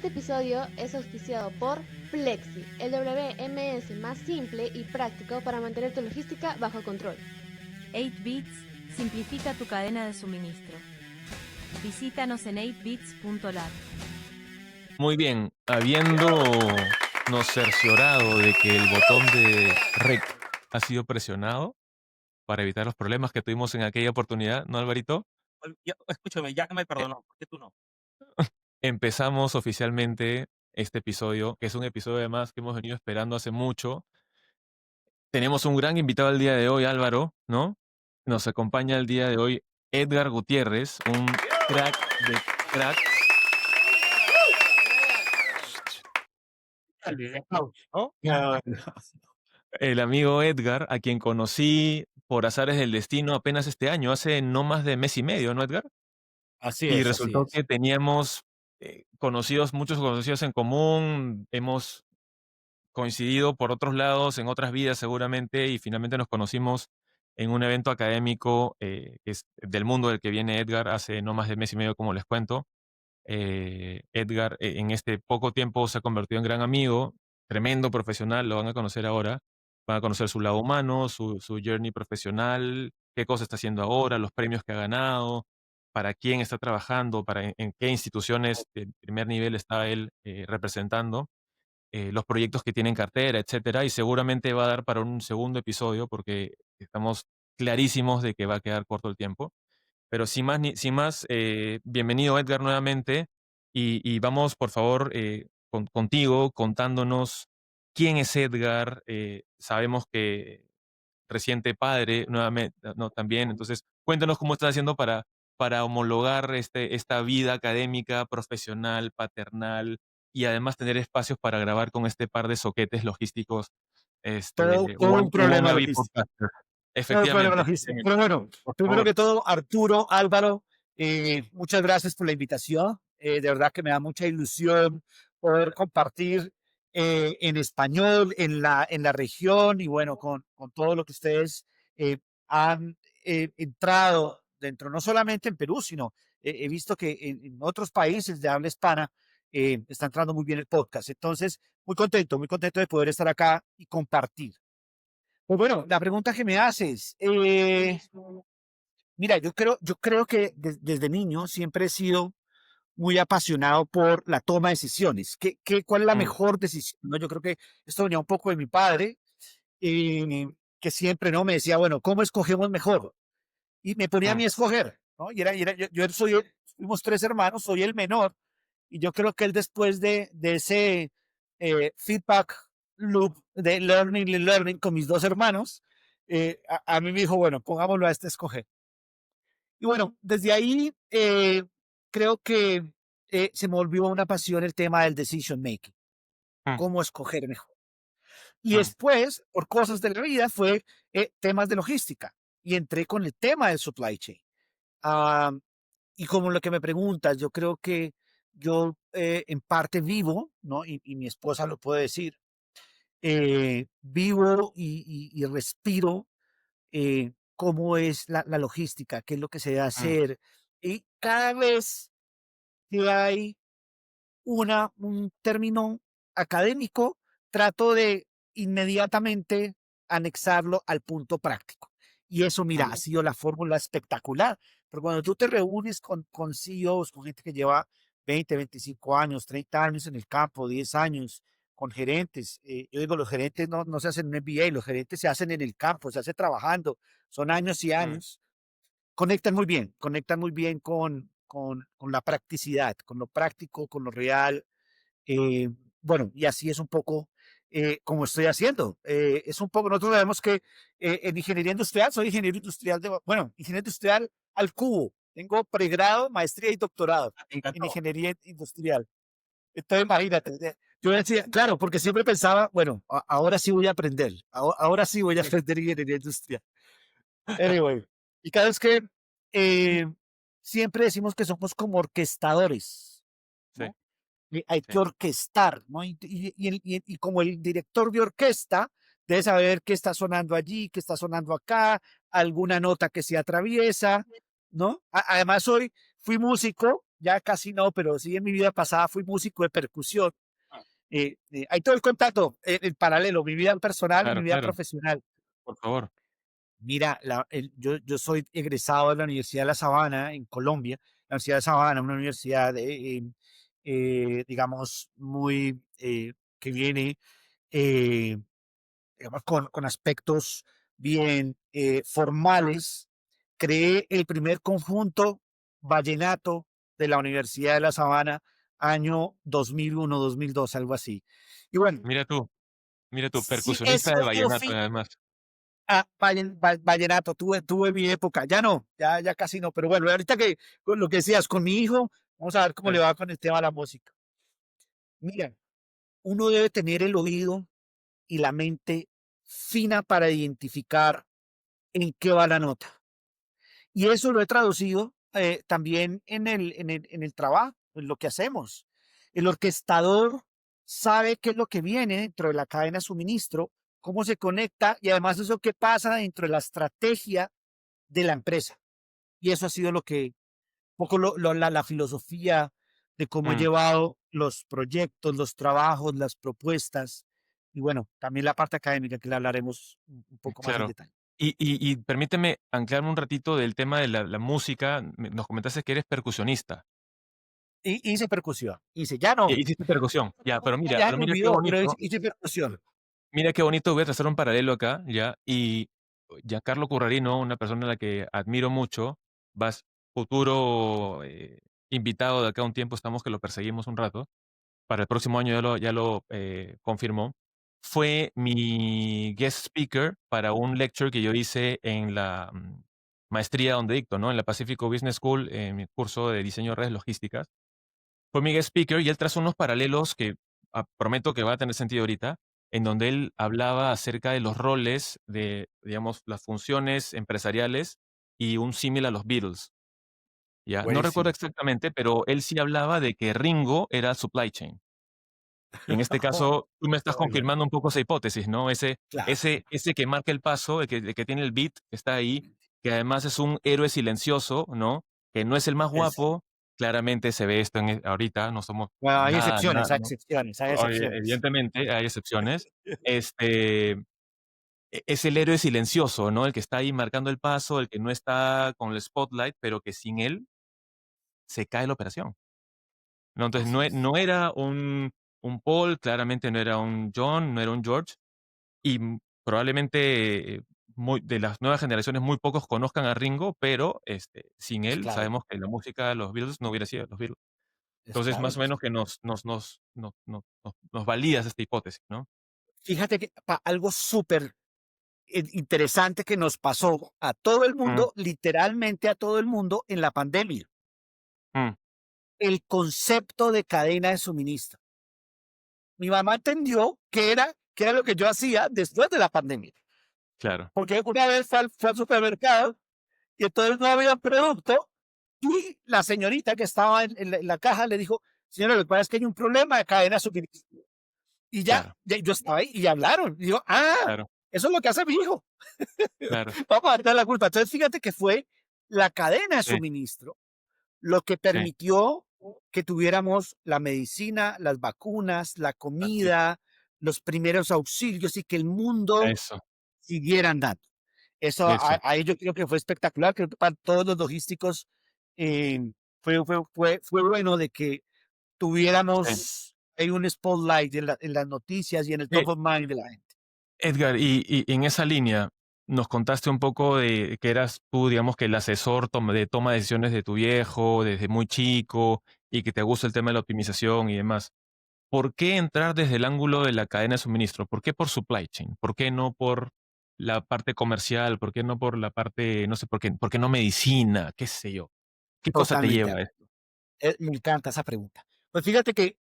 Este episodio es auspiciado por Flexi, el WMS más simple y práctico para mantener tu logística bajo control. 8bits simplifica tu cadena de suministro. Visítanos en 8bits.lat. Muy bien, habiéndonos cerciorado de que el botón de REC ha sido presionado para evitar los problemas que tuvimos en aquella oportunidad, ¿no, Alvarito? Escúchame, ya me Eh, perdonó, ¿por qué tú no? Empezamos oficialmente este episodio, que es un episodio además que hemos venido esperando hace mucho. Tenemos un gran invitado el día de hoy, Álvaro, ¿no? Nos acompaña el día de hoy Edgar Gutiérrez, un crack de cracks. ¿No? El amigo Edgar, a quien conocí por azares del destino apenas este año, hace no más de mes y medio, ¿no, Edgar? Así Y es, así resultó es. que teníamos muchos conocidos en común, hemos coincidido por otros lados, en otras vidas seguramente, y finalmente nos conocimos en un evento académico que es del mundo del que viene Edgar hace no más de mes y medio, como les cuento. Edgar en este poco tiempo se ha convertido en gran amigo, tremendo profesional, lo van a conocer ahora, van a conocer su lado humano, su journey profesional, qué cosa está haciendo ahora, los premios que ha ganado, para quién está trabajando, en qué instituciones de primer nivel está él representando, los proyectos que tiene en cartera, etcétera, y seguramente va a dar para un segundo episodio porque estamos clarísimos de que va a quedar corto el tiempo. Pero sin más, bienvenido Edgar nuevamente y vamos por favor contigo contándonos quién es Edgar. Sabemos que reciente padre nuevamente, ¿no? También, entonces cuéntanos cómo estás haciendo para homologar esta vida académica, profesional, paternal y además tener espacios para grabar con este par de soquetes logísticos, Todo un problema wannabe logístico. podcaster. Todo un problema Efectivamente, logístico. Pero bueno, por primero favor. que todo, Arturo, Álvaro, muchas gracias por la invitación. De verdad que me da mucha ilusión poder compartir en español en la región y bueno, con todo lo que ustedes han entrado dentro, no solamente en Perú, sino he visto que en otros países de habla hispana está entrando muy bien el podcast. Entonces, muy contento de poder estar acá y compartir. Pues bueno, la pregunta que me haces, mira, yo creo que desde niño siempre he sido muy apasionado por la toma de decisiones. ¿Cuál es la Mm, mejor decisión? ¿No? Yo creo que esto venía un poco de mi padre, que siempre no me decía, bueno, ¿cómo escogemos mejor? Y me ponía a mm, mí a escoger, ¿no? Yo soy, fuimos tres hermanos, soy el menor, y yo creo que él después de ese feedback loop de learning y learning con mis dos hermanos, a mí me dijo, bueno, pongámoslo a este a escoger. Y bueno, desde ahí creo que se me volvió una pasión el tema del decision making, mm, cómo escoger mejor. Y mm, después, por cosas de la vida, fue temas de logística y entré con el tema del supply chain. Ah, y como lo que me preguntas, yo creo que yo en parte vivo, ¿no? Y mi esposa lo puede decir, vivo y respiro cómo es la logística, qué es lo que se debe mm, hacer. Y cada vez que hay un término académico, trato de inmediatamente anexarlo al punto práctico. Y eso, mira, mm, ha sido la fórmula espectacular. Pero cuando tú te reúnes con CEOs, con gente que lleva 20, 25 años, 30 años en el campo, 10 años, con gerentes, yo digo, los gerentes no se hacen en un MBA, los gerentes se hacen en el campo, se hace trabajando, son años y mm, años, conectan muy bien con la practicidad, con lo práctico, con lo real. eh, bueno, y así es un poco como estoy haciendo. Es un poco, nosotros sabemos que en ingeniería industrial, soy ingeniero industrial, bueno, ingeniero industrial al cubo. Tengo pregrado, maestría y doctorado Me en encantó. ingeniería industrial. Entonces, imagínate, yo decía, claro, porque siempre pensaba, bueno, ahora sí voy a aprender, ahora sí voy a aprender ingeniería industrial. Anyway, y cada vez que eh, siempre decimos que somos como orquestadores, sí, ¿no? Y hay que sí. orquestar, ¿no? Y como el director de orquesta, debe saber qué está sonando allí, qué está sonando acá, alguna nota que se atraviesa, ¿no? Además, fui músico ya casi no, pero sí en mi vida pasada fui músico de percusión. Hay todo el contacto en paralelo, mi vida personal y mi Claro, vida claro, profesional. por favor. Mira, yo soy egresado de la Universidad de La Sabana, en Colombia. La Universidad de Sabana, una universidad, digamos, muy, que viene, eh, digamos, con aspectos bien formales. Creé el primer conjunto vallenato de la Universidad de La Sabana, año 2001, 2002, algo así. Y bueno, Mira tú, mira tú, sí, percusionista ese de vallenato, oficio, además. vallenato, tuve mi época, ya no, ya casi no, pero bueno, ahorita que con lo que decías, con mi hijo, vamos a ver cómo le Sí, va con el tema de la música. Mira, uno debe tener el oído y la mente fina para identificar en qué va la nota. Y eso lo he traducido también en el trabajo, en lo que hacemos. El orquestador sabe qué es lo que viene dentro de la cadena de suministro, cómo se conecta y además eso qué pasa dentro de la estrategia de la empresa. Y eso ha sido lo que, un poco la filosofía de cómo he mm, llevado los proyectos, los trabajos, las propuestas y bueno, también la parte académica que le hablaremos un poco más en claro. detalle. Y permíteme anclarme un ratito del tema de la música. Nos comentaste que eres percusionista. Y hice percusión, ya no, Hiciste percusión, ya, ya pero me mira qué olvidó, pero bonito, hice percusión. mira qué bonito, voy a trazar un paralelo acá, ya, y Giancarlo Currarino, una persona a la que admiro mucho, vas futuro invitado de acá a un tiempo, estamos que lo perseguimos un rato, para el próximo año ya lo confirmó, fue mi guest speaker para un lecture que yo hice en la maestría donde dicto, ¿no? En la Pacifico Business School, en mi curso de diseño de redes logísticas. Fue mi guest speaker y él trazo unos paralelos que prometo que va a tener sentido ahorita, en donde él hablaba acerca de los roles de, digamos, las funciones empresariales y un símil a los Beatles. ¿Ya? No recuerdo Buenísimo. exactamente, pero él sí hablaba de que Ringo era supply chain. Y en este caso, tú me estás Oiga, confirmando un poco esa hipótesis, ¿no? Ese, claro, ese, ese que marca el paso, el que tiene el beat, que está ahí, que además es un héroe silencioso, ¿no? Que no es el más es guapo. Claramente se ve esto ahorita, no somos bueno, hay nada, excepciones, nada, hay ¿no? excepciones, hay excepciones. Evidentemente hay excepciones. Este, es el héroe silencioso, ¿no? El que está ahí marcando el paso, el que no está con el spotlight, pero que sin él se cae la operación, ¿no? Entonces Así es. no era un Paul, claramente no era un John, no era un George, y probablemente de las nuevas generaciones muy pocos conozcan a Ringo, pero sin Es él clave, sabemos que la música de los Beatles no hubiera sido de los Beatles. es Entonces, clave. más o menos que nos validas esta hipótesis, ¿no? Fíjate que algo súper interesante que nos pasó a todo el Mm, mundo, literalmente a todo el mundo en la pandemia, mm, el concepto de cadena de suministro. Mi mamá entendió que era lo que yo hacía después de la pandemia, claro, porque una vez fue al supermercado y entonces no había producto y la señorita que estaba en la caja le dijo, señora, lo que pasa es que hay un problema de cadena de suministro. Y claro, yo estaba ahí y hablaron. Y digo, claro, eso es lo que hace mi hijo. claro. Vamos a darle la culpa. Entonces, fíjate que fue la cadena de Sí, suministro lo que sí, permitió que tuviéramos la medicina, las vacunas, la así es. comida, los primeros auxilios y que el mundo Eso, siguiera andando. Eso eso. ahí yo creo que fue espectacular, creo que para todos los logísticos eh, fue bueno de que Sí. tuviéramos ahí un spotlight en las noticias y en el top of mind de la gente. Edgar, y en esa línea, nos contaste un poco de que eras tú, digamos, que el asesor de toma de decisiones de tu viejo desde muy chico y que te gusta el tema de la optimización y demás. ¿Por qué entrar desde el ángulo de la cadena de suministro? ¿Por qué por supply chain? ¿Por qué no por la parte comercial? ¿Por qué no por la parte, no sé, por qué no medicina? ¿Qué sé yo? ¿Qué cosa te Totalmente. lleva a esto? Me encanta esa pregunta. Pues fíjate que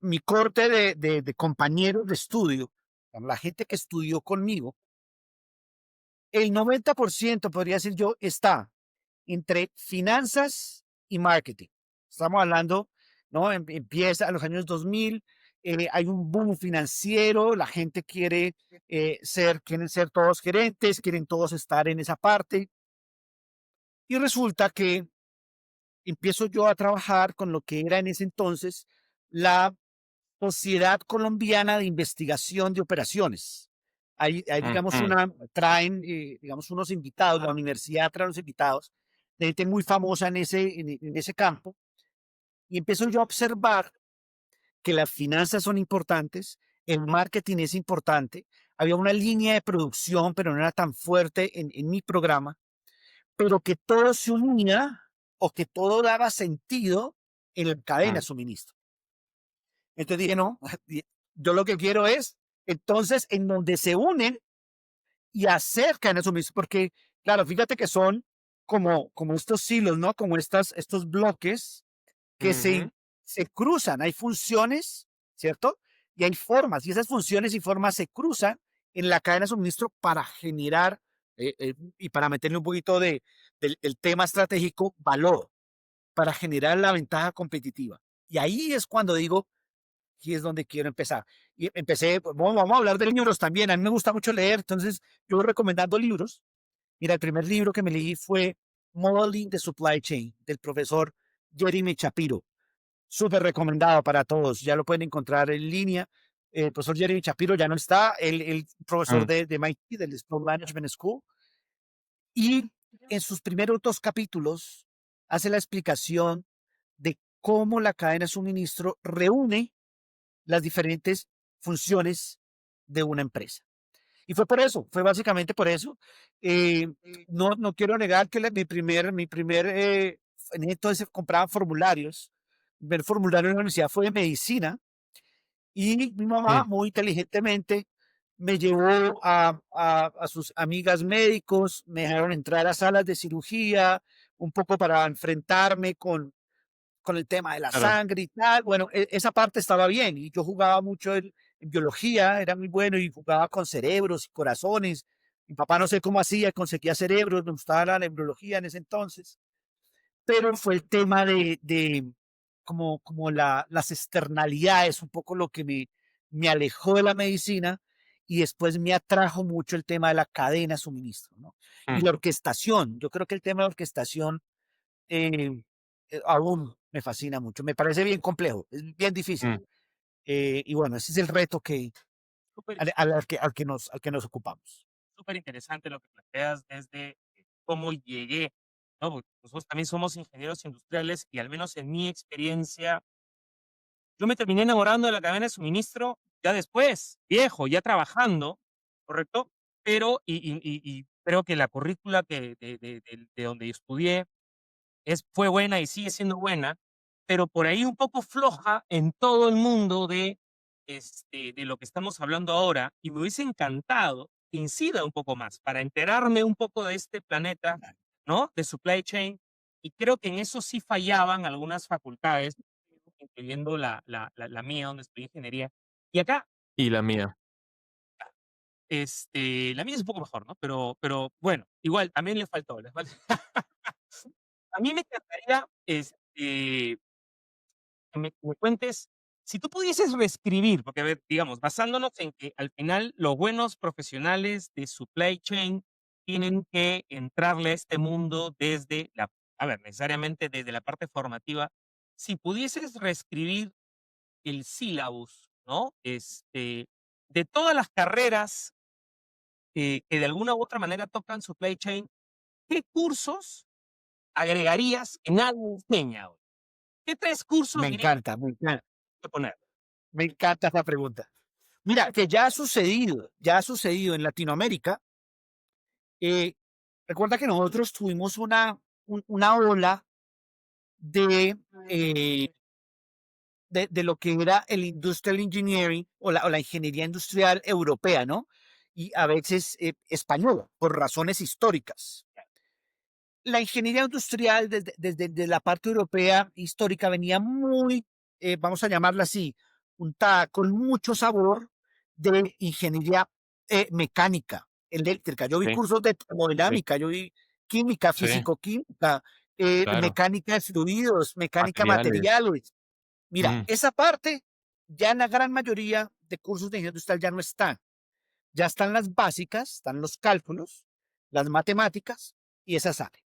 mi corte de compañeros de estudio, la gente que estudió conmigo, el 90% podría decir yo está entre finanzas y marketing. Estamos hablando, ¿no? Empieza a los años 2000, hay un boom financiero, la gente quieren ser todos gerentes, quieren todos estar en esa parte. Y resulta que empiezo yo a trabajar con lo que era en ese entonces la Sociedad Colombiana de Investigación de Operaciones. Hay digamos, Ujú. traen, digamos, unos invitados, la universidad trae unos invitados, de gente muy famosa en ese campo, y empiezo yo a observar que las finanzas son importantes, el marketing es importante, había una línea de producción, pero no era tan fuerte en mi programa, pero que todo se unía o que todo daba sentido en la cadena de Mm. suministro. Entonces dije, no, yo lo que quiero es, entonces, en donde se unen y acercan a suministro, porque, claro, fíjate que son como estos silos, ¿no? Como estos bloques que Ujú. se cruzan, hay funciones, ¿cierto? Y hay formas, y esas funciones y formas se cruzan en la cadena de suministro para generar y para meterle un poquito del tema estratégico, valor, para generar la ventaja competitiva. Y ahí es cuando digo, aquí es donde quiero empezar. Y empecé, pues, vamos a hablar de libros también, a mí me gusta mucho leer, entonces yo voy recomendando libros. Mira, el primer libro que me leí fue Modeling the Supply Chain, del profesor Jeremy Shapiro. Súper recomendado para todos, ya lo pueden encontrar en línea. El profesor Jeremy Shapiro ya no está, el profesor Mm. de MIT, del Sloan Management School, y en sus primeros dos capítulos hace la explicación de cómo la cadena de suministro reúne las diferentes funciones de una empresa. Y fue por eso, fue básicamente por eso. Eh, no quiero negar que en ese entonces compraba formularios. Mi primer formulario en la universidad fue de medicina y mi mamá Mm. muy inteligentemente me llevó a sus amigas médicos, me dejaron entrar a salas de cirugía, un poco para enfrentarme con el tema de la Claro. sangre y tal. Bueno, esa parte estaba bien y yo jugaba mucho en biología, era muy bueno y jugaba con cerebros y corazones. Mi papá no sé cómo hacía, conseguía cerebros, me gustaba la neurología en ese entonces, pero fue el tema de como las externalidades, un poco lo que me alejó de la medicina y después me atrajo mucho el tema de la cadena de suministro, ¿no? Y Mm. la orquestación, yo creo que el tema de la orquestación eh, aún me fascina mucho. Me parece bien complejo, es bien difícil. Mm. Y bueno, ese es el reto Súper, al que nos ocupamos. súper interesante lo que planteas desde cómo llegué, ¿no? Porque nosotros también somos ingenieros industriales y al menos en mi experiencia, yo me terminé enamorando de la cadena de suministro ya después, viejo, ya trabajando, ¿correcto? Pero, y creo que la currícula de donde estudié fue buena y sigue siendo buena, pero por ahí un poco floja en todo el mundo de lo que estamos hablando ahora, y me hubiese encantado que incida un poco más para enterarme un poco de este planeta, ¿no? De supply chain, y creo que en eso sí fallaban algunas facultades, incluyendo la mía, donde estudié ingeniería. Y acá, Y la mía. la mía es un poco mejor, ¿no? Pero bueno, igual, también le faltó, le faltó. A mí me encantaría, que me cuentes, si tú pudieses reescribir, porque a ver, digamos, basándonos en que al final los buenos profesionales de supply chain tienen que entrarle a este mundo desde a ver, necesariamente desde la parte formativa, si pudieses reescribir el sílabus, ¿no? De todas las carreras que de alguna u otra manera tocan supply chain, ¿qué cursos agregarías que nadie enseña hoy? ¿Qué 3 cursos Me dirías encanta, que poner? me encanta esta pregunta. Mira, que ya ha sucedido en Latinoamérica. eh, Recuerda que nosotros tuvimos una ola de, eh, de lo que era el industrial engineering o la ingeniería industrial europea, ¿no? Y a veces española, por razones históricas. La ingeniería industrial desde la parte europea histórica venía muy, vamos a llamarla así, untada con mucho sabor de ingeniería mecánica, eléctrica. Yo vi Sí, cursos de sí, termodinámica, yo vi química, sí, físico-química, claro. mecánica de fluidos, mecánica Materiales. materiales. Mira, Mm. esa parte ya en la gran mayoría de cursos de ingeniería industrial ya no está. Ya están las básicas, están los cálculos, las matemáticas y esa sale.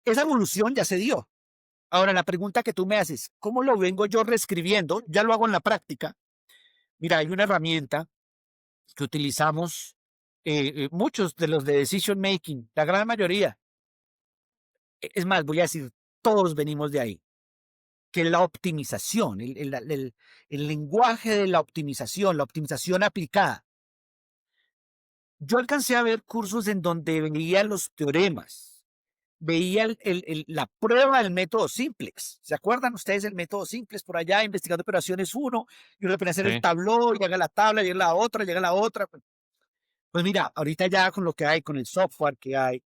Esa evolución ya se dio. Ahora, la pregunta que tú me haces, ¿cómo lo vengo yo reescribiendo? Ya lo hago en la práctica. Mira, hay una herramienta que utilizamos muchos de los de decision making, la gran mayoría. Es más, voy a decir, todos venimos de ahí, que es la optimización, el lenguaje de la optimización aplicada. Yo alcancé a ver cursos en donde veía los teoremas, veía la prueba del método simplex. ¿Se acuerdan ustedes del método simplex por allá, investigando operaciones uno, y uno puede hacer el Sí. tabló, y haga la tabla, llega la otra, llega la otra? Pues mira, ahorita ya con lo que hay, con el software que hay,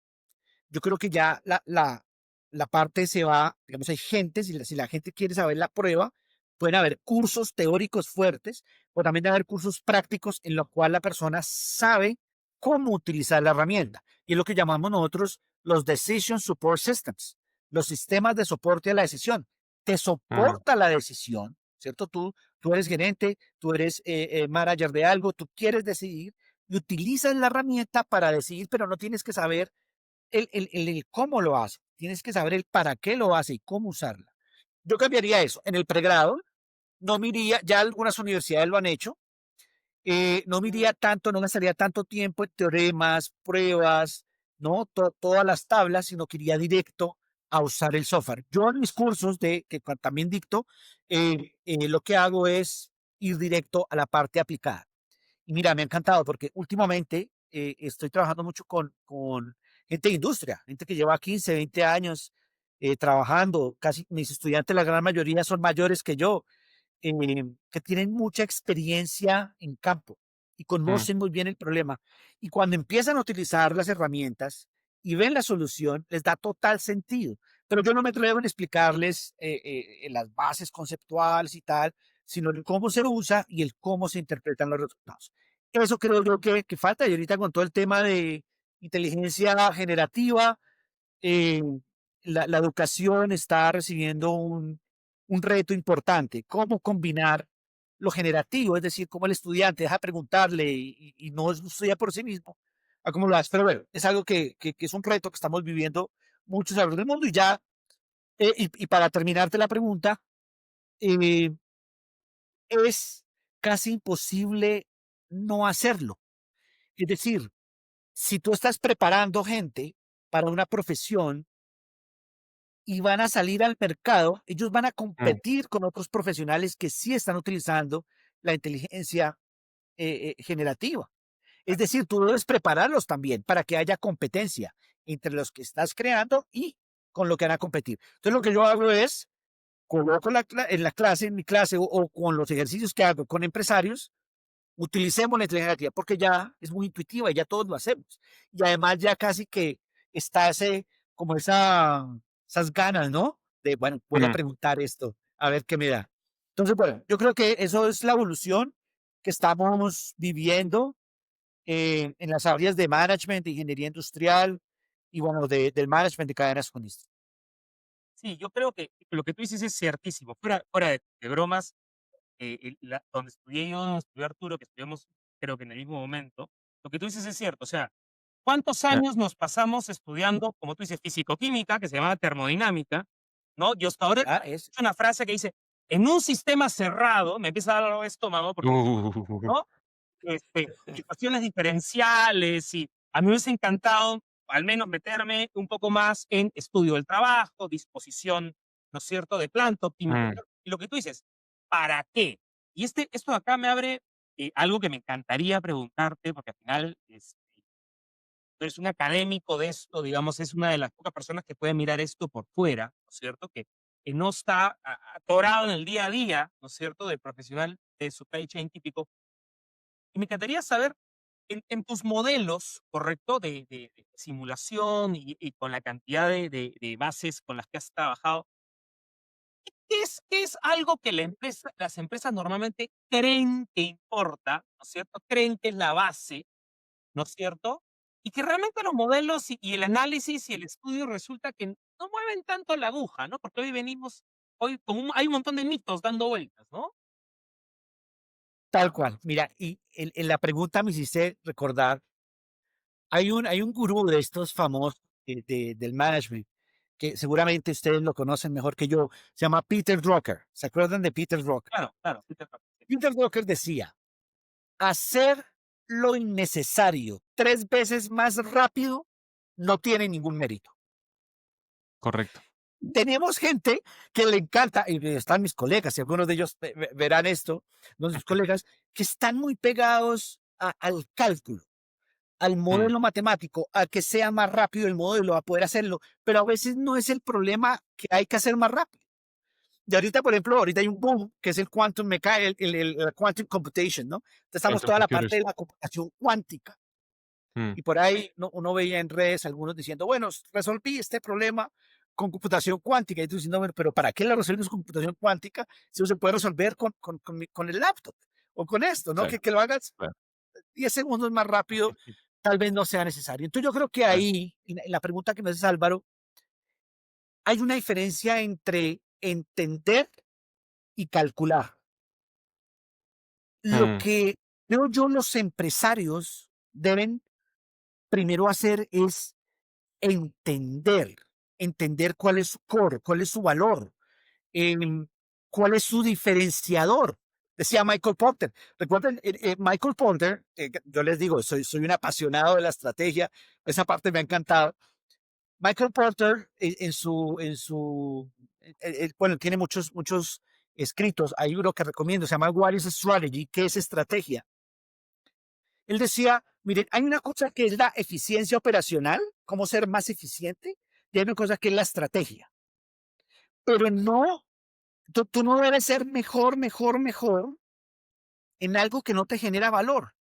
yo creo que ya la parte se va, digamos, hay gente, si la gente quiere saber la prueba, pueden haber cursos teóricos fuertes, o también haber cursos prácticos en los cuales la persona sabe cómo utilizar la herramienta. Y es lo que llamamos nosotros los Decision Support Systems, los sistemas de soporte a la decisión. Te Mm, soporta la decisión, ¿cierto? Tú eres gerente, tú eres manager de algo, tú quieres decidir y utilizas la herramienta para decidir, pero no tienes que saber el cómo lo hace. Tienes que saber el para qué lo hace y cómo usarla. Yo cambiaría eso. En el pregrado, no me iría, ya algunas universidades lo han hecho, no me iría tanto, no gastaría tanto tiempo en teoremas, pruebas, ¿no? Todas las tablas, sino que iría directo a usar el software. Yo en mis cursos también dicto, lo que hago es ir directo a la parte aplicada. Y mira, me ha encantado porque últimamente estoy trabajando mucho con gente de industria, gente que lleva 15, 20 años trabajando. Casi mis estudiantes, la gran mayoría son mayores que yo, que tienen mucha experiencia en campo y mm, conocen muy bien el problema. Y cuando empiezan a utilizar las herramientas y ven la solución, les da total sentido. Pero yo no me atrevo en explicarles las bases conceptuales y tal, sino el cómo se usa y el cómo se interpretan los resultados. Eso creo yo que falta. Y ahorita con todo el tema de inteligencia generativa, eh, la educación está recibiendo un reto importante. ¿Cómo combinar lo generativo? Es decir, cómo el estudiante deja preguntarle y no estudia por sí mismo, a cómo lo hace. Pero bueno, es algo que es un reto que estamos viviendo muchos alrededor del mundo. Y ya, y para terminarte la pregunta, eh, es casi imposible no hacerlo. Es decir, si tú estás preparando gente para una profesión y van a salir al mercado, ellos van a mm, competir con otros profesionales que sí están utilizando la inteligencia generativa. Es decir, tú debes prepararlos también para que haya competencia entre los que estás creando y con lo que van a competir. Entonces, lo que yo hago es, coloco en la clase, en mi clase, o con los ejercicios que hago con empresarios, utilicemos la inteligencia creativa porque ya es muy intuitiva y ya todos lo hacemos. Y además ya casi que está como esas ganas, ¿no? De, bueno, voy a mm. preguntar esto, a ver qué me da. Entonces, bueno, yo creo que eso es la evolución que estamos viviendo en las áreas de management, de ingeniería industrial y, bueno, del management de cadenas suministro. Sí, yo creo que lo que tú dices es ciertísimo. Fuera de bromas, donde estudié yo, donde estudió Arturo, que estudiamos creo que en el mismo momento, lo que tú dices es cierto. O sea, ¿cuántos Ya, años nos pasamos estudiando, como tú dices, físico-química, que se llamaba termodinámica, ¿no? Yo hasta ahora he Ah, es una frase que dice, en un sistema cerrado, me empieza a dar algo de estómago porque, uh, ¿no? Ecuaciones diferenciales y a mí me hubiese encantado al menos meterme un poco más en estudio del trabajo, disposición, ¿no es cierto?, de planta, mm, optimización. Y lo que tú dices, ¿para qué? Y esto de acá me abre algo que me encantaría preguntarte, porque al final tú eres un académico de esto, digamos, es una de las pocas personas que puede mirar esto por fuera, ¿no es cierto?, que no está atorado en el día a día, ¿no es cierto?, del profesional de supply chain típico. Y me encantaría saber, en tus modelos, ¿correcto?, de simulación y con la cantidad de bases con las que has trabajado, ¿qué es algo que las empresas normalmente creen que importa, ¿no es cierto? Creen que es la base, ¿no es cierto? Y que realmente los modelos y el análisis y el estudio resulta que no mueven tanto la aguja, ¿no? Porque hoy hay un montón de mitos dando vueltas, ¿no? tal cual. Mira, y en la pregunta me hiciste recordar, hay un gurú de estos famosos del management que seguramente ustedes lo conocen mejor que yo, se llama Peter Drucker. ¿Se acuerdan de Peter Drucker? Claro, claro. Sí, Peter Drucker decía, hacer lo innecesario 3 veces más rápido no tiene ningún mérito. Correcto. Tenemos gente que le encanta, y están mis colegas, y algunos de ellos verán esto, los colegas, que están muy pegados al cálculo, al Mm, modelo matemático, a que sea más rápido el modelo, a poder hacerlo, pero a veces no es el problema que hay que hacer más rápido. Y ahorita, por ejemplo, ahorita hay un boom que es el quantum el quantum computation, ¿no? Entonces estamos quantum toda la parte computers. de la computación cuántica. Mm, Y por ahí uno veía en redes algunos diciendo, bueno, resolví este problema con computación cuántica. Y tú diciendo, bueno, pero ¿para qué la resuelves con computación cuántica si eso se puede resolver con el laptop o con esto, ¿no? claro, Que lo hagas claro, 10 segundos más rápido, tal vez no sea necesario. Entonces yo creo que claro. ahí, en la pregunta que me haces, Álvaro, hay una diferencia entre entender y calcular. Lo Mm, que creo yo los empresarios deben primero hacer es entender, entender cuál es su core, cuál es su valor, em, cuál es su diferenciador. Decía Michael Porter. Recuerden, Michael Porter, yo les digo, soy un apasionado de la estrategia, esa parte me ha encantado. Michael Porter, bueno, tiene muchos escritos. Hay uno que recomiendo, se llama What is Strategy? ¿Qué es estrategia? Él decía, miren, hay una cosa que es la eficiencia operacional, cómo ser más eficiente, y hay una cosa que es la estrategia. Pero no, tú no debes ser mejor en algo que no te genera valor.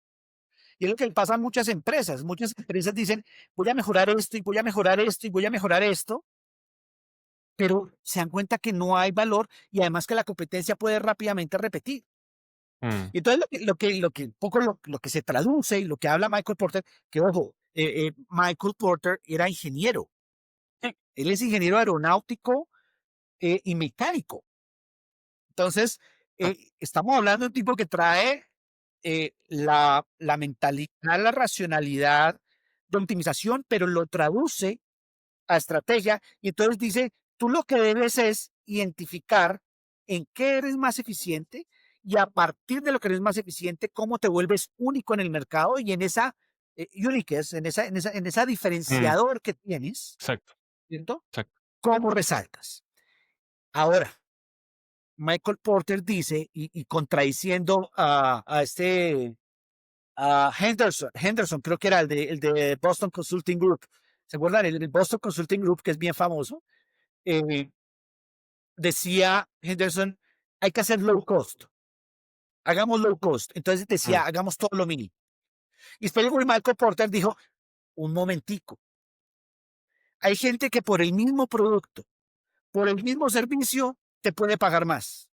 Y es lo que pasa a muchas empresas. Muchas empresas dicen, voy a mejorar esto y voy a mejorar esto y voy a mejorar esto, pero se dan cuenta que no hay valor y además que la competencia puede rápidamente repetir. mm, Y entonces lo que se traduce y lo que habla Michael Porter, que ojo, Michael Porter era ingeniero. Sí, Él es ingeniero aeronáutico y mecánico. Entonces, ah, estamos hablando de un tipo que trae la mentalidad, la racionalidad de optimización, pero lo traduce a estrategia y entonces dice, tú lo que debes es identificar en qué eres más eficiente y a partir de lo que eres más eficiente, cómo te vuelves único en el mercado y en esa uniqueness, en esa mm, diferenciador que tienes, exacto, ¿cierto? exacto. ¿Cómo resaltas? Ahora, Michael Porter dice, y contradiciendo a Henderson, creo que era el de Boston Consulting Group. ¿Se acuerdan? El Boston Consulting Group, que es bien famoso. Eh, decía Henderson, hay que hacer low cost. Hagamos low cost. Entonces Mm, decía, hagamos todo lo mínimo. Y después Michael Porter dijo, un momentico. Hay gente que por el mismo producto, por el mismo servicio, te puede pagar más.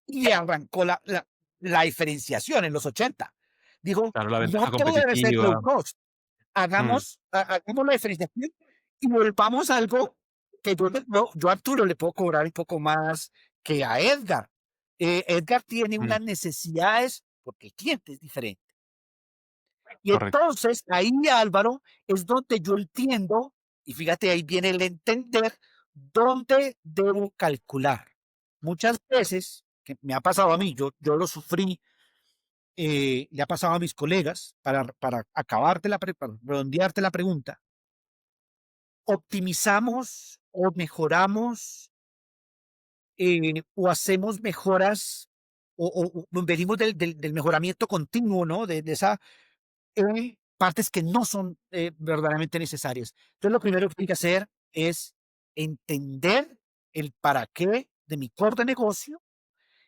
Y arrancó la diferenciación en los 80. Dijo, claro, la no ventaja todo debe ser low competitiva. cost. Mm, Hagamos la diferenciación y volvamos a algo que yo a Arturo le puedo cobrar un poco más que a Edgar. Edgar tiene mm, unas necesidades porque el cliente es diferente. Y correcto. entonces ahí, Álvaro, es donde yo entiendo, y fíjate, ahí viene el entender dónde debo calcular. Muchas veces, que me ha pasado a mí, yo lo sufrí, le ha pasado a mis colegas, para para redondearte la pregunta, optimizamos o mejoramos o hacemos mejoras o venimos del mejoramiento continuo, ¿no? De esa partes que no son verdaderamente necesarias. Entonces, lo primero que hay que hacer es entender el para qué de mi core de negocio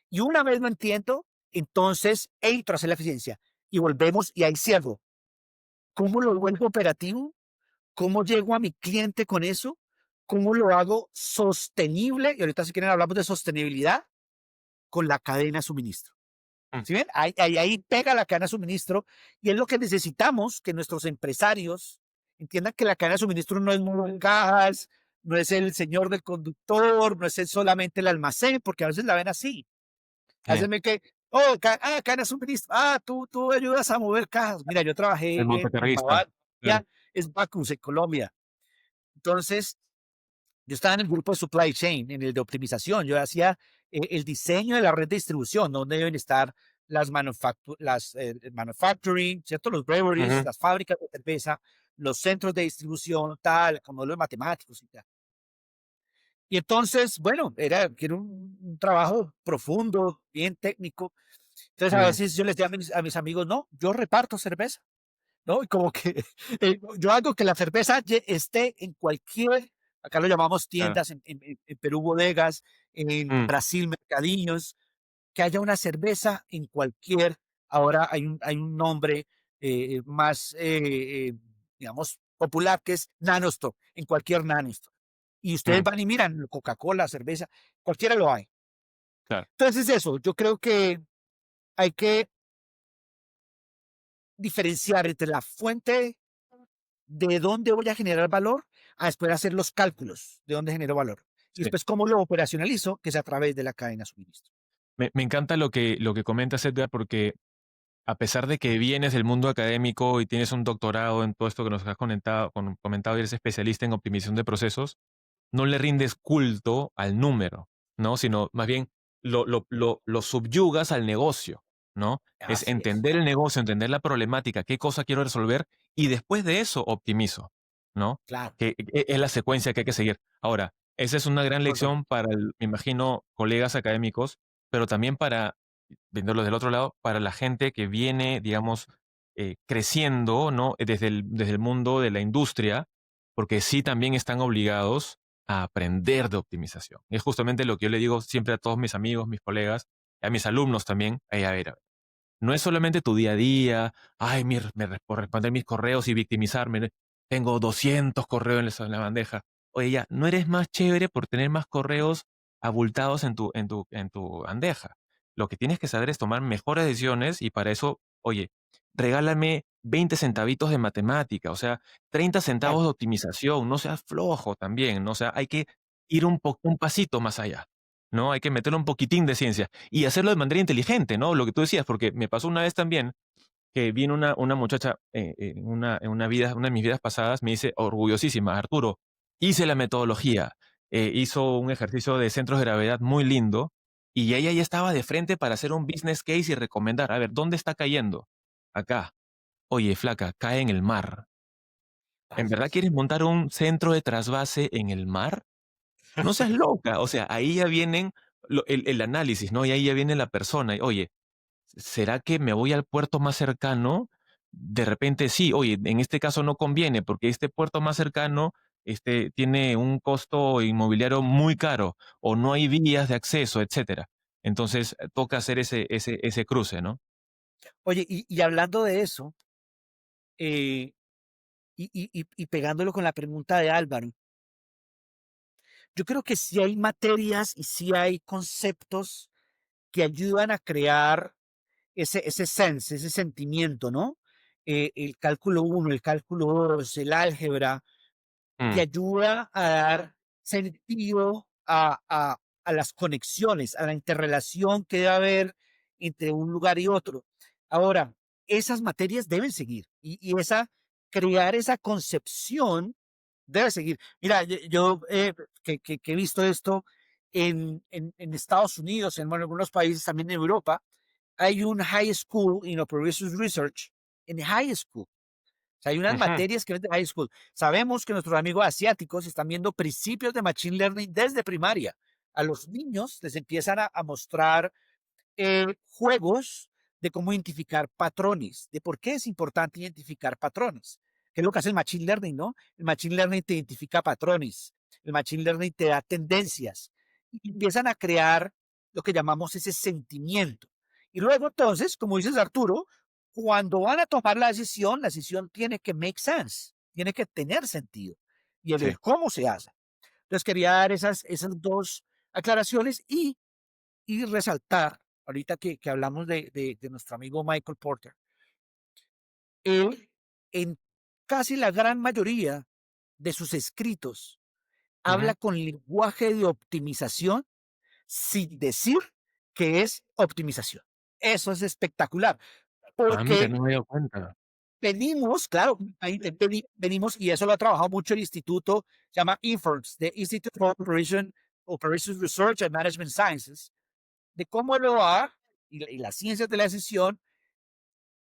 y una vez lo entiendo, entonces entro a hacer la eficiencia y volvemos y ahí cierro. ¿Cómo lo vuelvo operativo? ¿Cómo llego a mi cliente con eso? ¿Cómo lo hago sostenible? Y ahorita si quieren hablamos de sostenibilidad con la cadena de suministro. Mm, ¿Sí ven? Ahí pega la cadena de suministro y es lo que necesitamos que nuestros empresarios entiendan que la cadena de suministro no es un gas, no es el señor del conductor, no es solamente el almacén, porque a veces la ven así. A veces bien. ven que, cadena de suministro, tú ayudas a mover cajas. Mira, yo El trabajé en montacarguista. Bavaria, Claro. es Bacus, en Colombia. Entonces, Yo estaba en el grupo de supply chain, en el de optimización. Yo hacía el diseño de la red de distribución, donde deben estar manufacturing, ¿cierto? Los breweries, Ujú. las fábricas de cerveza, los centros de distribución, tal, como los matemáticos y tal. Y entonces, bueno, era un trabajo profundo, bien técnico. Entonces, a Mm, veces yo les decía a mis amigos, no, yo reparto cerveza, ¿no? Y como que yo hago que la cerveza esté en cualquier, acá lo llamamos claro. tiendas, en Perú bodegas, en Mm, Brasil mercadillos, que haya una cerveza en cualquier, ahora hay un nombre más, digamos, popular, que es Nanostore, en cualquier Nanostore. Y ustedes mm, van y miran, Coca-Cola, cerveza, cualquiera lo hay. claro. Entonces, eso, yo creo que hay que diferenciar entre la fuente de dónde voy a generar valor, a después hacer los cálculos de dónde genero valor. Y Sí. después cómo lo operacionalizo, que es a través de la cadena de suministro. Me encanta lo que comentas, Edgar, porque a pesar de que vienes del mundo académico y tienes un doctorado en todo esto que nos has comentado y eres especialista en optimización de procesos, no le rindes culto al número, ¿no? Sino más bien lo subyugas al negocio, ¿no? Es Así es. entender el negocio, entender la problemática, qué cosa quiero resolver y después de eso optimizo, ¿no? Claro, Que es la secuencia que hay que seguir. Ahora, esa es una gran correcto. lección para, me imagino, colegas académicos, pero también para, viéndolo del otro lado, para la gente que viene, digamos, creciendo, ¿no? Desde el mundo de la industria, porque sí también están obligados a aprender de optimización. Y es justamente lo que yo le digo siempre a todos mis amigos, mis colegas, a mis alumnos también. A ver, no es solamente tu día a día, ay, por responder mis correos y victimizarme, tengo 200 correos en la bandeja. Oye, ya, no eres más chévere por tener más correos abultados en tu bandeja. Lo que tienes que saber es tomar mejores decisiones y para eso, oye, regálame 20 centavitos de matemática, o sea, 30 Claro. centavos de optimización, no seas flojo también, ¿no? O sea, hay que ir un pasito más allá, ¿no? Hay que meterle un poquitín de ciencia y hacerlo de manera inteligente, ¿no? Lo que tú decías, porque me pasó una vez también que vino una muchacha una de mis vidas pasadas, me dice, orgullosísima, Arturo, hice la metodología, hizo un ejercicio de centros de gravedad muy lindo y ella ya estaba de frente para hacer un business case y recomendar, a ver, ¿dónde está cayendo? Acá. Oye, flaca, cae en el mar. ¿En Así verdad es. quieres montar un centro de trasvase en el mar? No seas loca. O sea, ahí ya vienen el análisis, ¿no? Y ahí ya viene la persona. Y, oye, ¿será que me voy al puerto más cercano? De repente sí, oye, en este caso no conviene porque este puerto más cercano tiene un costo inmobiliario muy caro o no hay vías de acceso, etcétera. Entonces toca hacer ese cruce, ¿no? Oye, y hablando de eso, eh, y pegándolo con la pregunta de Álvaro, yo creo que sí hay materias y sí hay conceptos que ayudan a crear ese sense, ese sentimiento, ¿no? El cálculo uno, el cálculo 2, el álgebra, te mm, ayuda a dar sentido a las conexiones, a la interrelación que debe haber entre un lugar y otro. Ahora, esas materias deben seguir y crear esa concepción debe seguir. Mira, yo que he visto esto en Estados Unidos, bueno, en algunos países también en Europa, hay un high school in operations research en high school. O sea, hay unas ujú. materias que ven de high school. Sabemos que nuestros amigos asiáticos están viendo principios de machine learning desde primaria. A los niños les empiezan a mostrar juegos de cómo identificar patrones, de por qué es importante identificar patrones, que es lo que hace el Machine Learning, ¿no? El Machine Learning te identifica patrones, el Machine Learning te da tendencias, y empiezan a crear lo que llamamos ese sentimiento. Y luego entonces, como dices Arturo, cuando van a tomar la decisión tiene que make sense, tiene que tener sentido, y Sí. el cómo se hace. Entonces quería dar esas dos aclaraciones y resaltar, ahorita que hablamos de nuestro amigo Michael Porter, él en casi la gran mayoría de sus escritos habla Ujú. con lenguaje de optimización sin decir que es optimización. Eso es espectacular, Ah, mira, porque no me he dado cuenta. venimos, claro, venimos, y eso lo ha trabajado mucho el instituto, se llama INFORMS, the Institute for Operations Research and Management Sciences, de cómo el OA y las ciencias de la decisión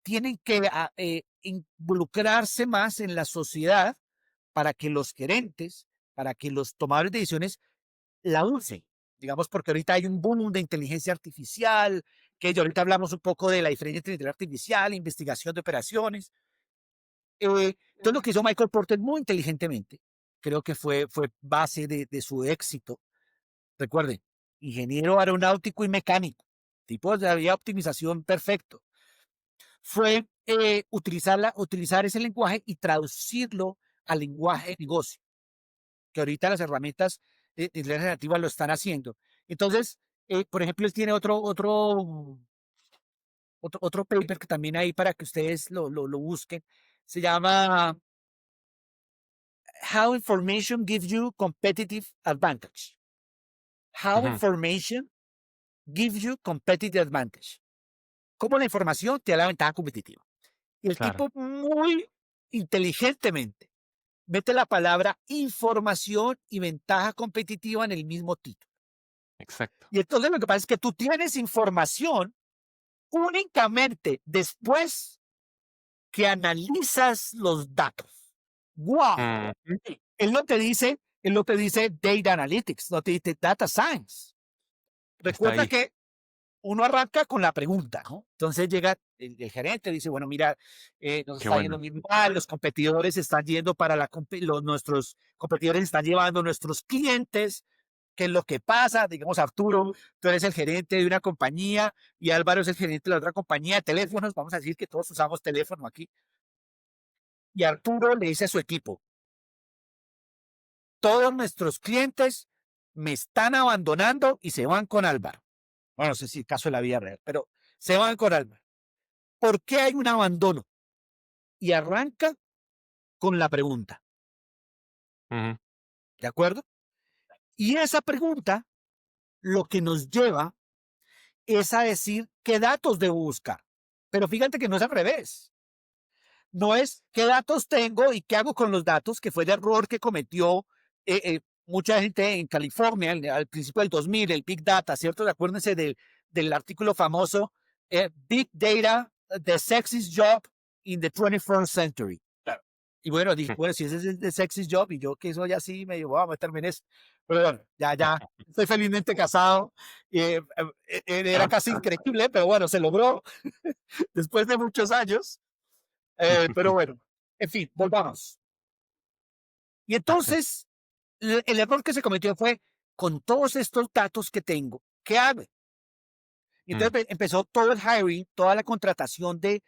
tienen que involucrarse más en la sociedad para que los gerentes, para que los tomadores de decisiones la usen. Digamos, porque ahorita hay un boom de inteligencia artificial, que ahorita hablamos un poco de la diferencia entre inteligencia artificial, investigación de operaciones. Entonces, lo que hizo Michael Porter muy inteligentemente, creo que fue base de su éxito. Recuerden, ingeniero aeronáutico y mecánico, tipo de optimización perfecto. Fue utilizar ese lenguaje y traducirlo al lenguaje de negocio, que ahorita las herramientas de inteligencia generativa lo están haciendo. Entonces, por ejemplo, él tiene otro paper que también hay para que ustedes lo busquen. Se llama How Information Gives You Competitive Advantage. How Information Gives You Competitive Advantage. Cómo la información te da la ventaja competitiva. Y el tipo muy inteligentemente mete la palabra información y ventaja competitiva en el mismo título. Exacto. Y entonces lo que pasa es que tú tienes información únicamente después que analizas los datos. ¡Wow! Él no te dice data analytics, no te dice data science. Recuerda que uno arranca con la pregunta, ¿no? Entonces llega el gerente, dice, bueno, mira, nos está yendo muy mal, los competidores están yendo para nuestros competidores están llevando nuestros clientes. ¿Qué es lo que pasa? Digamos, Arturo, tú eres el gerente de una compañía y Álvaro es el gerente de la otra compañía de teléfonos. Vamos a decir que todos usamos teléfono aquí. Y Arturo le dice a su equipo, todos nuestros clientes me están abandonando y se van con Álvaro. Bueno, no sé si el caso de la vida real, pero se van con Álvaro. ¿Por qué hay un abandono? Y arranca con la pregunta. ¿De acuerdo? Y esa pregunta lo que nos lleva es a decir qué datos debo buscar. Pero fíjate que no es al revés. No es qué datos tengo y qué hago con los datos, que fue el error que cometió mucha gente en California al principio del 2000, el Big Data, ¿cierto? Acuérdense del artículo famoso, Big Data, the sexiest job in the 21st century. Claro. Y bueno, dije, bueno, si ese es el sexiest job, y yo que soy así, me digo, vamos a meterme en eso. Pero bueno, ya, estoy felizmente casado. Era casi increíble, pero bueno, se logró después de muchos años. Pero bueno, en fin, volvamos. Y entonces, el error que se cometió fue, con todos estos datos que tengo, ¿qué hago? Y entonces empezó todo el hiring, toda la contratación de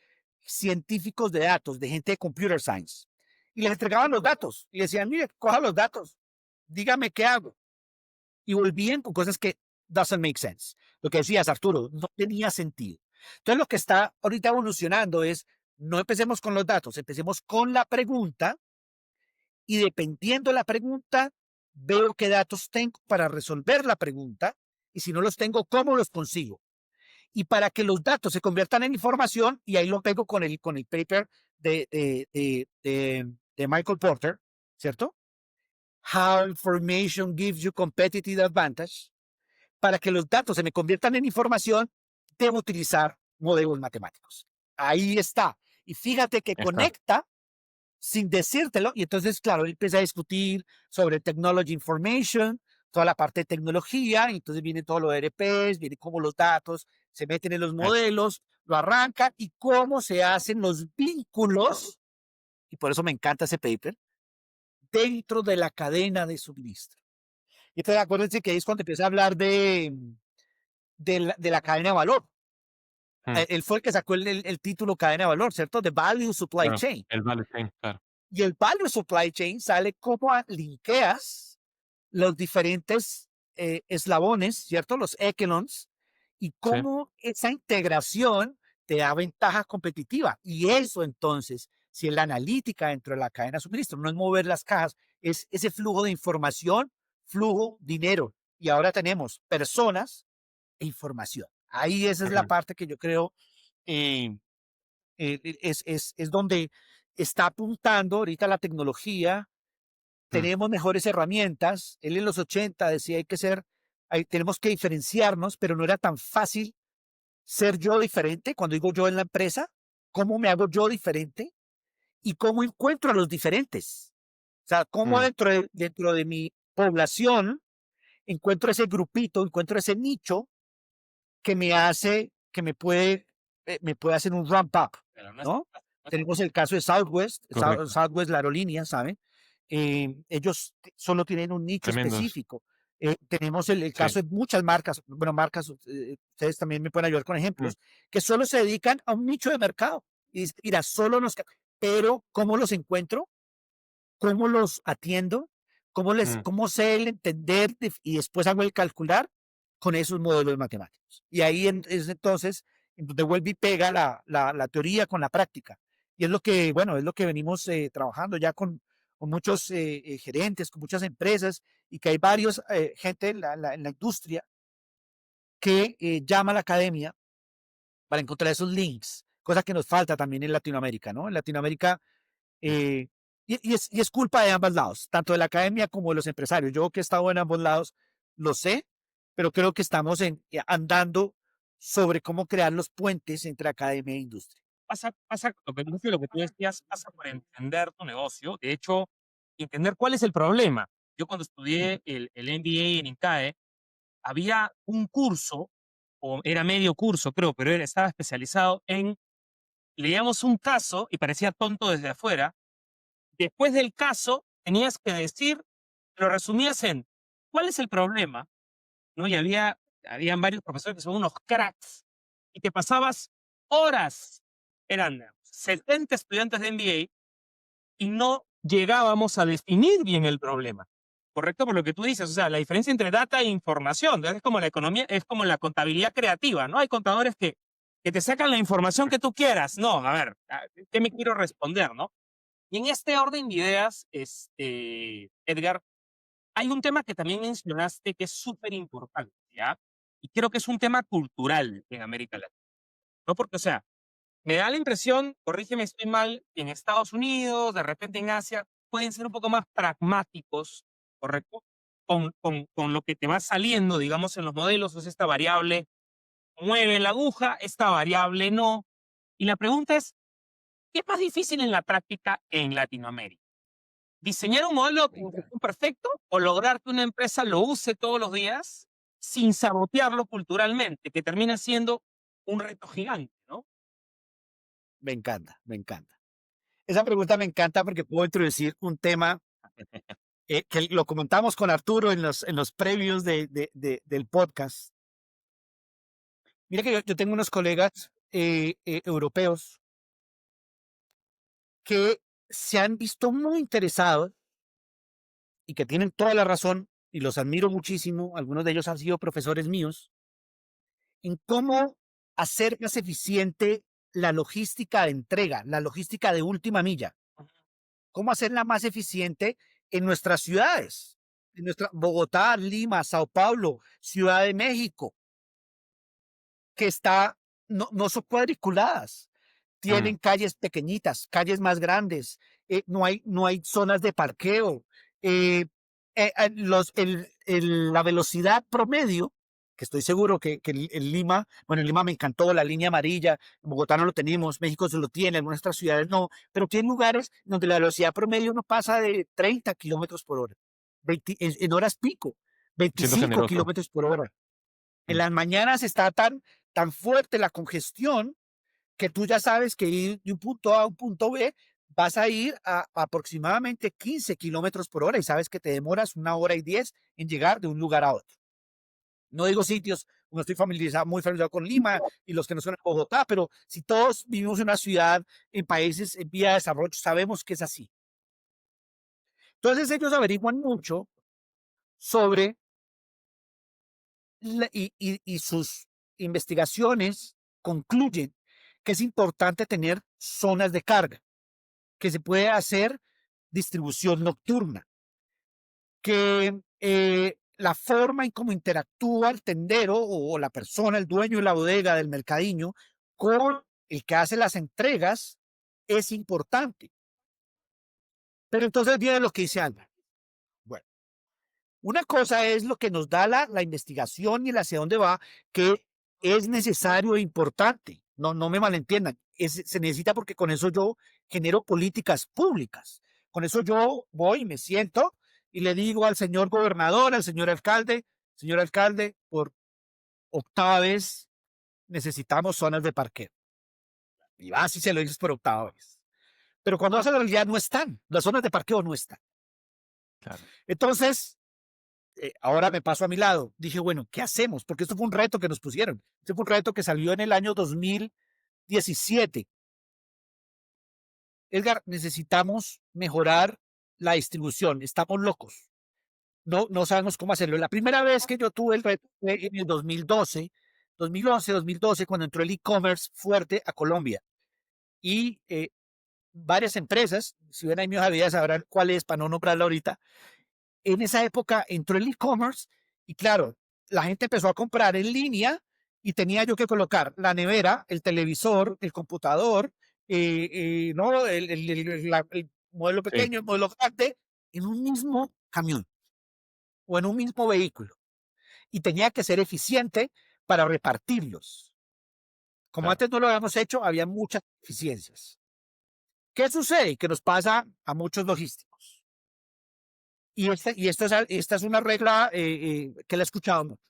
científicos de datos, de gente de computer science. Y les entregaban los datos. Y decían, mire, coja los datos, dígame qué hago. Y volvían con cosas que doesn't make sense. Lo que decías, Arturo, no tenía sentido. Entonces, lo que está ahorita evolucionando es, no empecemos con los datos, empecemos con la pregunta, y dependiendo de la pregunta, veo qué datos tengo para resolver la pregunta, y si no los tengo, ¿cómo los consigo? Y para que los datos se conviertan en información, y ahí lo pego con el paper de Michael Porter, ¿cierto? How information gives you competitive advantage. Para que los datos se me conviertan en información, debo utilizar modelos matemáticos. Ahí está. Y fíjate que conecta sin decírtelo. Y entonces, claro, él empieza a discutir sobre technology information, toda la parte de tecnología. Y entonces viene todo lo de ERPs, viene cómo los datos se meten en los modelos, lo arrancan y cómo se hacen los vínculos. Y por eso me encanta ese paper, dentro de la cadena de suministro. Y entonces acuérdense que ahí es cuando empieza a hablar de la cadena de valor. Él fue el que sacó el título cadena de valor, ¿cierto? The Value Supply Chain. El Value Chain, claro. Y el Value Supply Chain sale cómo linkeas los diferentes eslabones, ¿cierto? Los echelons, y cómo esa integración te da ventaja competitiva. Y eso entonces, si es la analítica dentro de la cadena de suministro, no es mover las cajas, es ese flujo de información, flujo, dinero. Y ahora tenemos personas e información. Ahí esa es la parte que yo creo es donde está apuntando ahorita la tecnología. Tenemos mejores herramientas. Él en los 80 decía tenemos que diferenciarnos, pero no era tan fácil ser yo diferente. Cuando digo yo en la empresa, ¿cómo me hago yo diferente? Y cómo encuentro a los diferentes. O sea, cómo dentro de mi población encuentro ese grupito, encuentro ese nicho que me puede hacer un ramp up, Pero no es ¿no? tan fácil, Tenemos el caso de Southwest, Correcto. Southwest, la aerolínea, ¿saben? Ellos solo tienen un nicho Tremendos. específico. Tenemos el caso de muchas marcas, bueno, marcas, ustedes también me pueden ayudar con ejemplos, que solo se dedican a un nicho de mercado. Y dice, mira, pero ¿cómo los encuentro? ¿Cómo los atiendo? ¿Cómo sé el entender y después hago el calcular con esos modelos matemáticos? Y ahí es entonces en donde vuelve y pega la teoría con la práctica. Y es lo que, bueno, es lo que venimos trabajando ya con muchos gerentes, con muchas empresas, y que hay varios gente en la industria que llama a la academia para encontrar esos links, cosa que nos falta también en Latinoamérica, ¿no? En Latinoamérica eh, y es culpa de ambos lados, tanto de la academia como de los empresarios. Yo que he estado en ambos lados, lo sé, pero creo que estamos andando sobre cómo crear los puentes entre academia e industria. pasa, lo que tú decías, pasa por entender tu negocio. De hecho, entender cuál es el problema. Yo cuando estudié el MBA en INCAE, había un curso, o era medio curso, creo, pero estaba especializado en, leíamos un caso y parecía tonto desde afuera. Después del caso, tenías que decir, lo resumías en, ¿cuál es el problema? ¿No? Y habían varios profesores que son unos cracks y te pasabas horas, eran 70 estudiantes de MBA y no llegábamos a definir bien el problema. Correcto, por lo que tú dices, o sea, la diferencia entre data e información, es como la economía, es como la contabilidad creativa, ¿no? Hay contadores que te sacan la información que tú quieras. No, a ver, ¿qué me quiero responder, no? Y en este orden de ideas, Edgar, hay un tema que también mencionaste que es súper importante, ¿ya? Y creo que es un tema cultural en América Latina, ¿no? Porque, o sea, me da la impresión, corrígeme si estoy mal, que en Estados Unidos, de repente en Asia, pueden ser un poco más pragmáticos, ¿correcto? Con lo que te va saliendo, digamos, en los modelos, es esta variable mueve la aguja, esta variable no. Y la pregunta es, ¿qué es más difícil en la práctica en Latinoamérica? ¿Diseñar un modelo de integración perfecto o lograr que una empresa lo use todos los días sin sabotearlo culturalmente, que termina siendo un reto gigante, ¿no? Me encanta, me encanta. Esa pregunta me encanta porque puedo introducir un tema que lo comentamos con Arturo en los previos del podcast. Mira que yo tengo unos colegas europeos que se han visto muy interesados y que tienen toda la razón, y los admiro muchísimo, algunos de ellos han sido profesores míos, en cómo hacer más eficiente la logística de entrega, la logística de última milla, cómo hacerla más eficiente en nuestras ciudades, en Bogotá, Lima, Sao Paulo, Ciudad de México, que no son cuadriculadas, tienen calles pequeñitas, calles más grandes, no hay zonas de parqueo, la velocidad promedio, que estoy seguro que en Lima, bueno, en Lima me encantó la línea amarilla, en Bogotá no lo tenemos, México se lo tiene, en nuestras ciudades no, pero tiene lugares donde la velocidad promedio no pasa de 30 kilómetros por hora, en horas pico, Siendo 25 generoso. kilómetros por hora. En las mañanas está tan fuerte la congestión que tú ya sabes que ir de un punto A a un punto B vas a ir a aproximadamente 15 kilómetros por hora y sabes que te demoras 1 hora y 10 en llegar de un lugar a otro. No digo sitios, no estoy muy familiarizado con Lima y los que no son en Bogotá, pero si todos vivimos en una ciudad, en países en vía de desarrollo, sabemos que es así. Entonces ellos averiguan mucho sobre y sus investigaciones concluyen que es importante tener zonas de carga, que se puede hacer distribución nocturna, que la forma en cómo interactúa el tendero o la persona, el dueño de la bodega del mercadillo con el que hace las entregas es importante. Pero entonces viene lo que dice Álvaro. Bueno, una cosa es lo que nos da la investigación y el hacia dónde va, que es necesario e importante. No me malentiendan. Se necesita porque con eso yo genero políticas públicas. Con eso yo voy y me siento y le digo al señor gobernador, al señor alcalde, por octava vez necesitamos zonas de parqueo. Y vas y se lo dices por octava vez. Pero cuando vas a la realidad no están. Las zonas de parqueo no están. Claro. Entonces, ahora me paso a mi lado. Dije, bueno, ¿qué hacemos? Porque esto fue un reto que nos pusieron. Este fue un reto que salió en el año 2017. Edgar, necesitamos mejorar la distribución. Estamos locos. No sabemos cómo hacerlo. La primera vez que yo tuve el reto fue en el 2012, 2012, cuando entró el e-commerce fuerte a Colombia. Y varias empresas, si ven ahí mi hoja de vida sabrán cuál es, para no nombrarla ahorita. En esa época entró el e-commerce y claro, la gente empezó a comprar en línea y tenía yo que colocar la nevera, el televisor, el computador, ¿no? El modelo Sí, pequeño, el modelo grande, en un mismo camión o en un mismo vehículo. Y tenía que ser eficiente para repartirlos. Como claro. antes no lo habíamos hecho, había muchas eficiencias. ¿Qué sucede? Que nos pasa a muchos logísticos. Esta es una regla que la he escuchado mucho.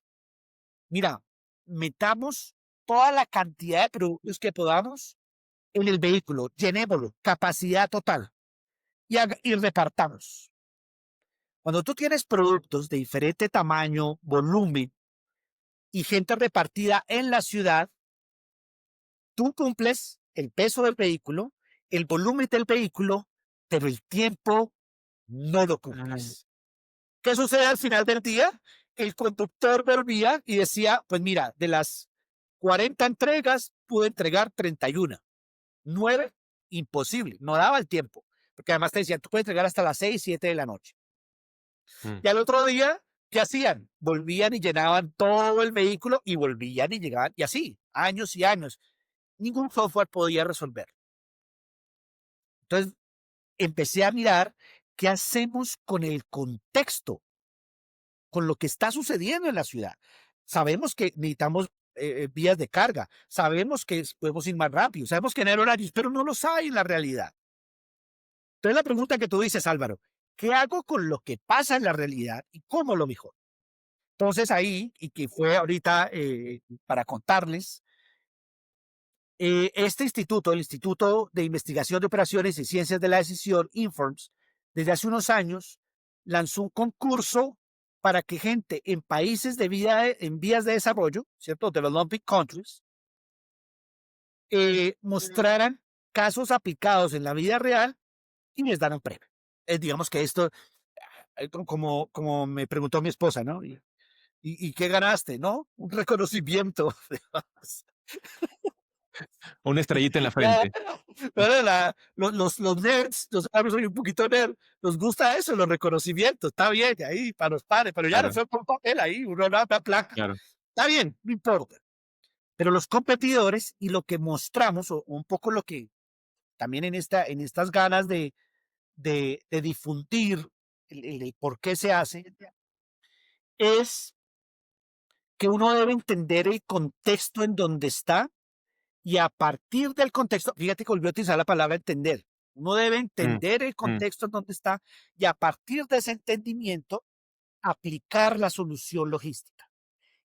Mira, metamos toda la cantidad de productos que podamos en el vehículo, llenémoslo, capacidad total, y repartamos. Cuando tú tienes productos de diferente tamaño, volumen y gente repartida en la ciudad, tú cumples el peso del vehículo, el volumen del vehículo, pero el tiempo no lo Mm, cumples. ¿Qué sucede al final del día? El conductor volvía y decía, pues mira, de las 40 entregas pude entregar 31. 9, imposible, no daba el tiempo. Porque además te decían, tú puedes entregar hasta las 6, 7 de la noche. mm, Y al otro día, ¿qué hacían? Volvían y llenaban todo el vehículo y volvían y llegaban, y así, años y años. Ningún software podía resolver. Entonces, empecé a mirar qué hacemos con el contexto, con lo que está sucediendo en la ciudad. Sabemos que necesitamos vías de carga, sabemos que podemos ir más rápido, sabemos que en horarios, pero no los hay en la realidad. Entonces la pregunta que tú dices, Álvaro, ¿qué hago con lo que pasa en la realidad y cómo lo mejor? Entonces ahí, y que fue ahorita para contarles, este instituto, el Instituto de Investigación de Operaciones y Ciencias de la Decisión, Informs, desde hace unos años, lanzó un concurso para que gente en países en vías de desarrollo, ¿cierto? Developing countries, mostraran casos aplicados en la vida real y les daran premio. Digamos que esto, como me preguntó mi esposa, ¿no? ¿Y qué ganaste? ¿No? Un reconocimiento. Una estrellita en la Claro, frente. pero los nerds, yo soy un poquito nerd, nos gusta eso, los reconocimientos, está bien, ahí para los padres, pero ya no Claro, fue por papel ahí, uno da la placa, claro. está bien, no importa. Pero los competidores y lo que mostramos, o un poco lo que también en estas ganas de difundir el por qué se hace, es que uno debe entender el contexto en donde está y a partir del contexto, fíjate que volvió a utilizar la palabra entender. Uno debe Mm, entender el mm, contexto en donde está y a partir de ese entendimiento aplicar la solución logística.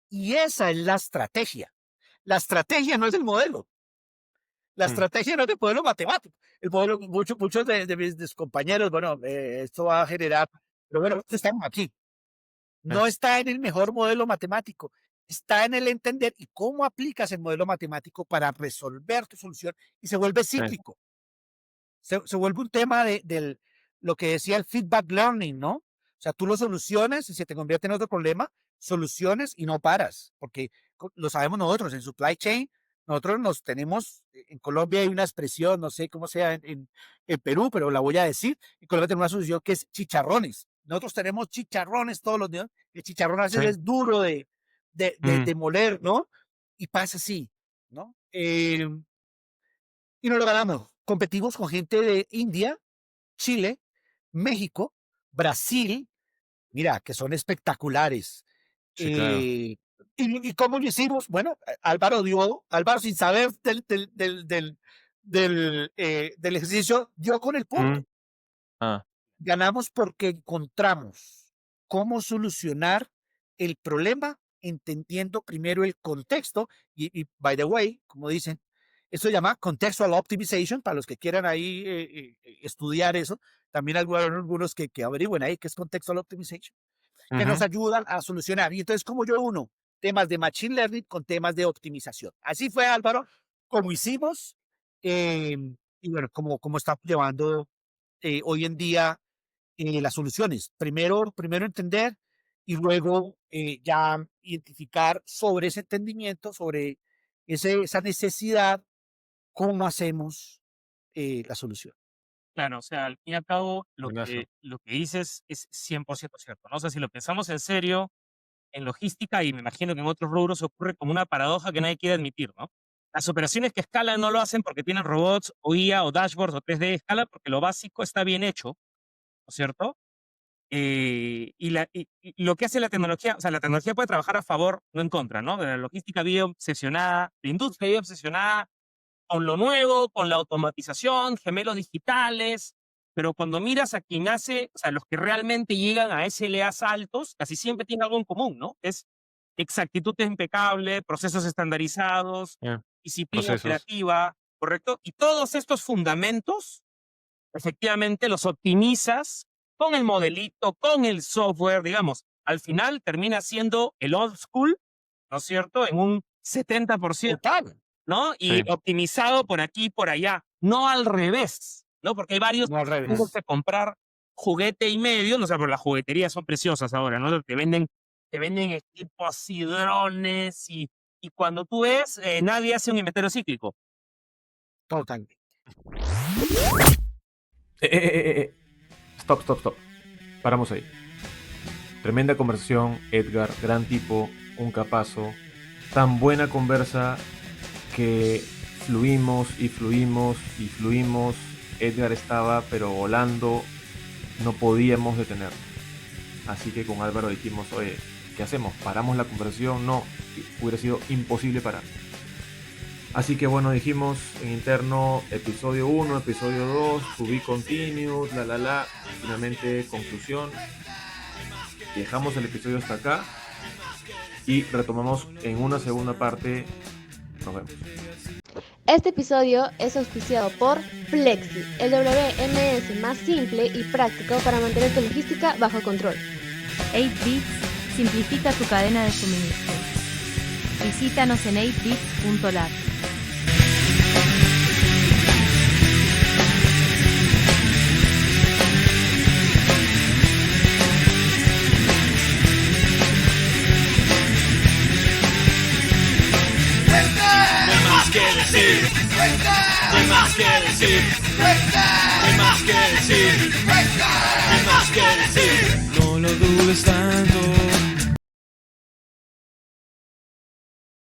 Y esa es la estrategia. La estrategia no es el modelo. La mm, estrategia no es el modelo matemático. El modelo, muchos de mis compañeros, bueno, esto va a generar, pero bueno, estamos aquí. No es, está en el mejor modelo matemático, está en el entender y cómo aplicas el modelo matemático para resolver tu solución y se vuelve es, cíclico. Se vuelve un tema de lo que decía el feedback learning, ¿no? O sea, tú lo soluciones y se te convierte en otro problema, soluciones y no paras, porque lo sabemos nosotros en supply chain, nosotros nos tenemos, en Colombia hay una expresión, no sé cómo sea en Perú, pero la voy a decir, en Colombia tenemos una solución que es chicharrones. Nosotros tenemos chicharrones todos los días, el chicharrón a veces sí. es duro Mm, de moler, ¿no? Y pasa así, ¿no? y no lo ganamos. Competimos con gente de India, Chile, México, Brasil, mira, que son espectaculares. Sí, claro. ¿Y cómo lo hicimos? Bueno, Álvaro sin saber del ejercicio, dio con el punto. Mm. Ah, Ganamos porque encontramos cómo solucionar el problema, entendiendo primero el contexto. Y by the way, como dicen, eso se llama contextual optimization, para los que quieran ahí estudiar eso. También algunos que averigüen ahí qué es contextual optimization, que nos ujú. ayudan a solucionar. Y entonces, como yo uno temas de machine learning con temas de optimización. Así fue, Álvaro, como hicimos, y bueno, como estamos llevando hoy en día las soluciones. Primero entender y luego ya identificar sobre ese entendimiento, sobre esa necesidad, cómo hacemos la solución. Claro, o sea, al fin y al cabo, Buenazo. lo que dices es 100% cierto, ¿no? O sea, si lo pensamos en serio, en logística, y me imagino que en otros rubros ocurre como una paradoja que nadie quiere admitir, ¿no? Las operaciones que escalan no lo hacen porque tienen robots o IA o dashboards o 3D, escala porque lo básico está bien hecho, ¿no es cierto? Y lo que hace la tecnología, o sea, la tecnología puede trabajar a favor, no en contra, ¿no? La logística vive obsesionada, la industria vive obsesionada con lo nuevo, con la automatización, gemelos digitales, pero cuando miras a quien hace, o sea, los que realmente llegan a SLAs altos, casi siempre tienen algo en común, ¿no? Es exactitud impecable, procesos estandarizados, disciplina Procesos. operativa, ¿correcto? Y todos estos fundamentos, efectivamente, los optimizas con el modelito, con el software, digamos. Al final termina siendo el old school, ¿no es cierto? En un 70%. Total. ¿No? Y Sí. optimizado por aquí y por allá, no al revés, ¿no? Porque hay varios No al que revés. tengo que comprar juguete y medio, no sé, pero las jugueterías son preciosas ahora, ¿no? Te venden equipos y drones y cuando tú ves, nadie hace un inventario cíclico. Total. Stop. Paramos ahí. Tremenda conversación, Edgar, gran tipo, un capazo. Tan buena conversa que fluimos. Edgar estaba pero volando, no podíamos detenerlo. Así que con Álvaro dijimos, oye, ¿qué hacemos? ¿Paramos la conversación? No, hubiera sido imposible parar. Así que bueno, dijimos en interno episodio 1, episodio 2, to be continued, finalmente conclusión. Dejamos el episodio hasta acá y retomamos en una segunda parte. Nos vemos. Este episodio es auspiciado por Plexi, el WMS más simple y práctico para mantener tu logística bajo control. 8bits simplifica tu cadena de suministro. Visítanos en 8bits.lat. No lo dudes tanto.